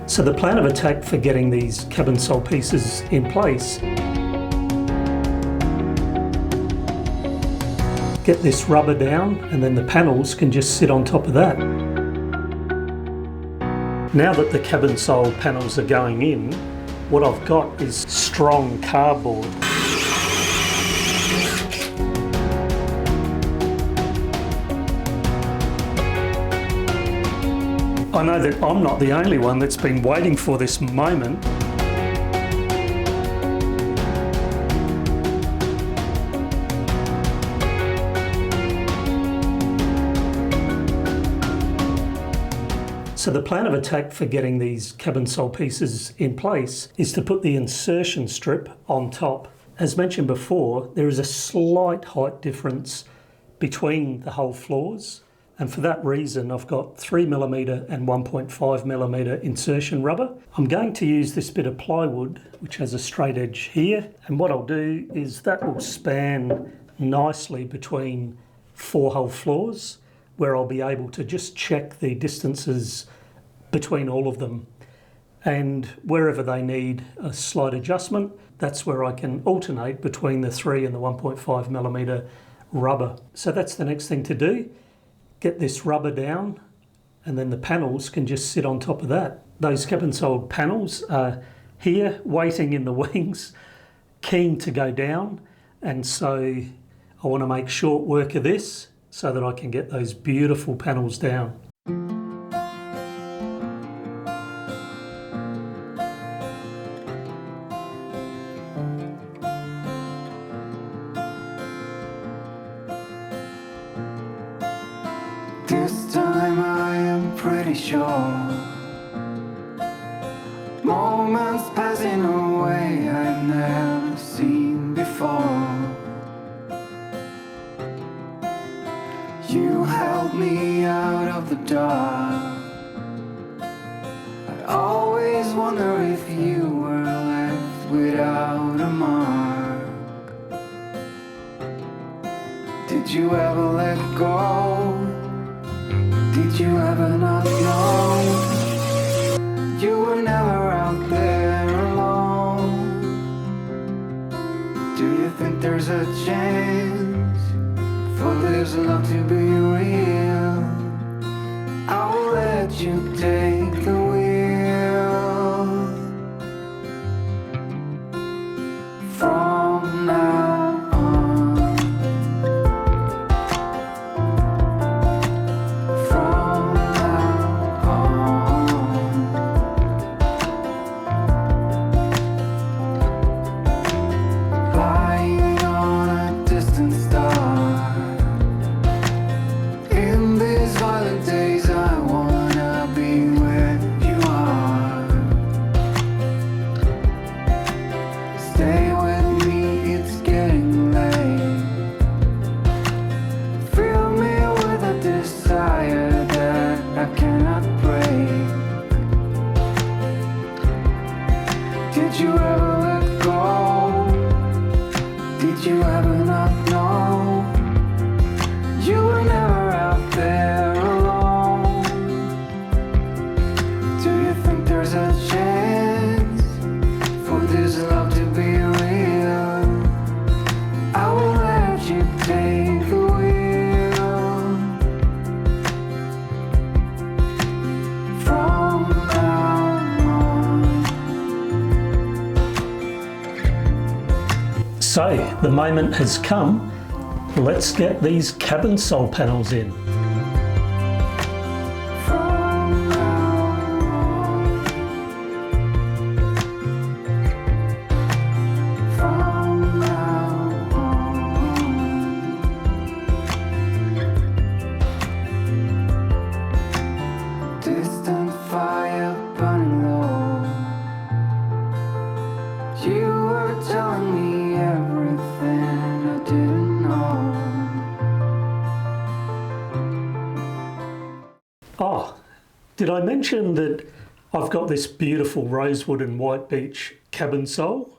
So the plan of attack for getting these cabin-sole pieces in place, get this rubber down and then the panels can just sit on top of that. Now that the cabin-sole panels are going in, what I've got is strong cardboard. I know that I'm not the only one that's been waiting for this moment. So the plan of attack for getting these cabin-sole pieces in place is to put the insertion strip on top. As mentioned before, there is a slight height difference between the whole floors. And for that reason, I've got 3mm and 1.5mm insertion rubber. I'm going to use this bit of plywood, which has a straight edge here. And what I'll do is that will span nicely between 4 whole floors, where I'll be able to just check the distances between all of them. And wherever they need a slight adjustment, that's where I can alternate between the 3 and the 1.5mm rubber. So that's the next thing to do. Get this rubber down and then the panels can just sit on top of that. Those cabin-sole panels are here waiting in the wings, keen to go down, and so I want to make short work of this so that I can get those beautiful panels down. This time I am pretty sure moments passing away I've never seen before. You held me out of the dark. I always wonder if you were left without a mark. Did you ever let go? Did you ever not know? You were never out there alone. Do you think there's a chance for this love to be real? I will let you take the wheel. From now on. From now on. Lying on a distant star. In these violent days I wanna be where you are. Stay with me, it's getting late. Fill me with a desire that I cannot break. Did you ever let go? Did you ever not know? You were never out there alone. Do you think there's a chance for this love to be real? I will let you take the wheel. From now on. So the moment has come. Let's get these cabin-sole panels in. From now on. From now on. Distant fire burning low. You were telling me everything I didn't know. Oh, did I mention that I've got this beautiful rosewood and white beech cabin-sole?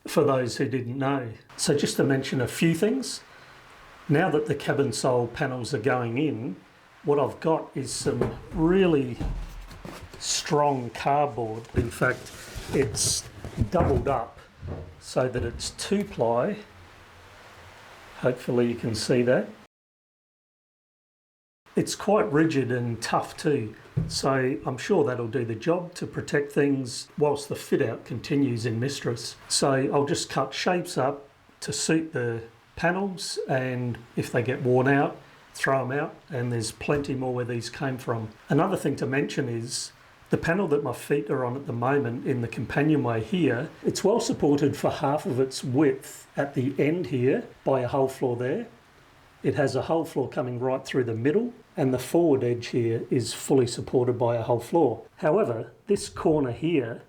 For those who didn't know. So just to mention a few things. Now that the cabin-sole panels are going in, what I've got is some really strong cardboard. In fact, it's doubled up so that it's 2-ply. Hopefully you can see that. It's quite rigid and tough too, so I'm sure that'll do the job to protect things whilst the fit out continues in Mistress. So I'll just cut shapes up to suit the panels, and if they get worn out, throw them out, and there's plenty more where these came from. Another thing to mention is the panel that my feet are on at the moment in the companionway here, it's well supported for half of its width at the end here by a hull floor there. It has a hull floor coming right through the middle, and the forward edge here is fully supported by a hull floor. However, this corner here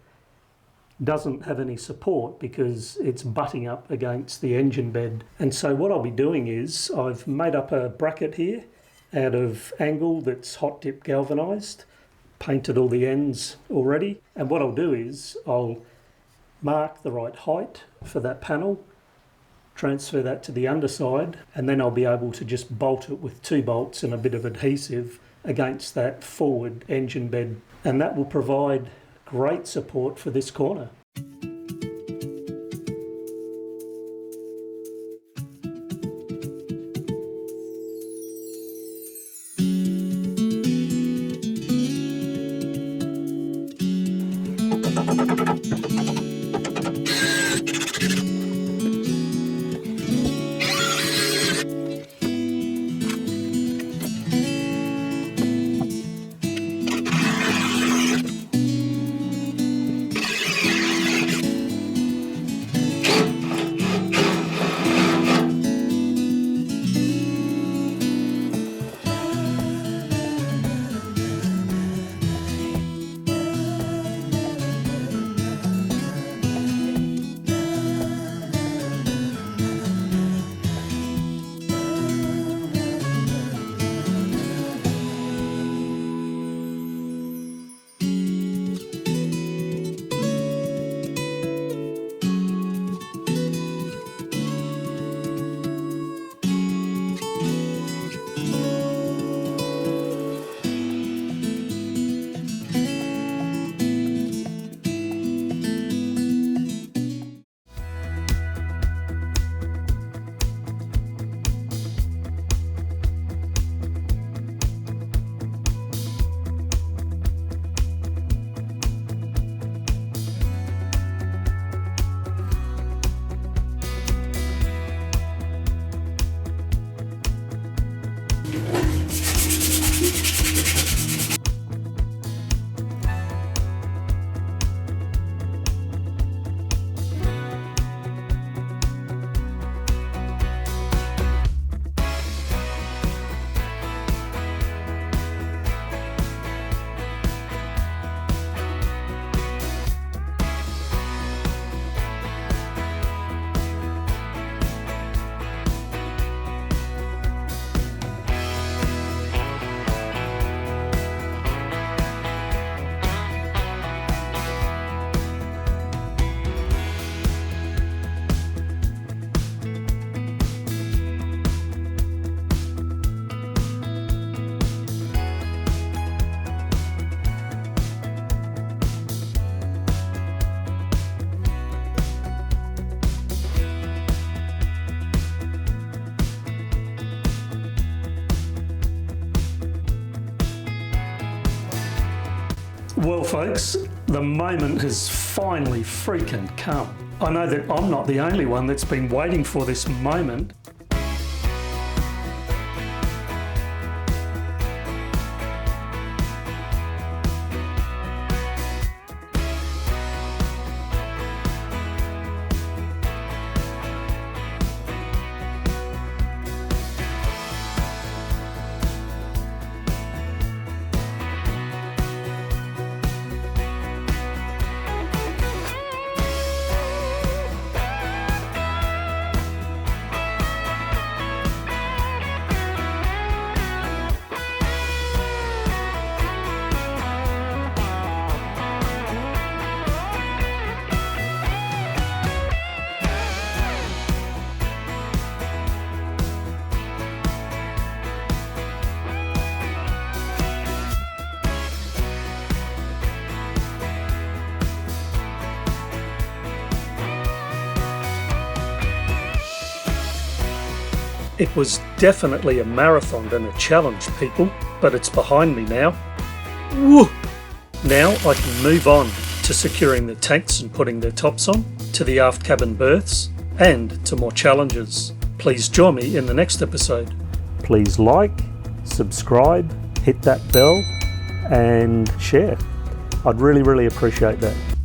doesn't have any support because it's butting up against the engine bed. And so what I'll be doing is I've made up a bracket here out of angle that's hot dip galvanized, painted all the ends already. And what I'll do is I'll mark the right height for that panel, transfer that to the underside, and then I'll be able to just bolt it with 2 bolts and a bit of adhesive against that forward engine bed, and that will provide great support for this corner. Well folks, the moment has finally freaking come. I know that I'm not the only one that's been waiting for this moment. It was definitely a marathon and a challenge, people, but it's behind me now. Woo! Now I can move on to securing the tanks and putting their tops on, to the aft cabin berths, and to more challenges. Please join me in the next episode. Please like, subscribe, hit that bell, and share. I'd really appreciate that.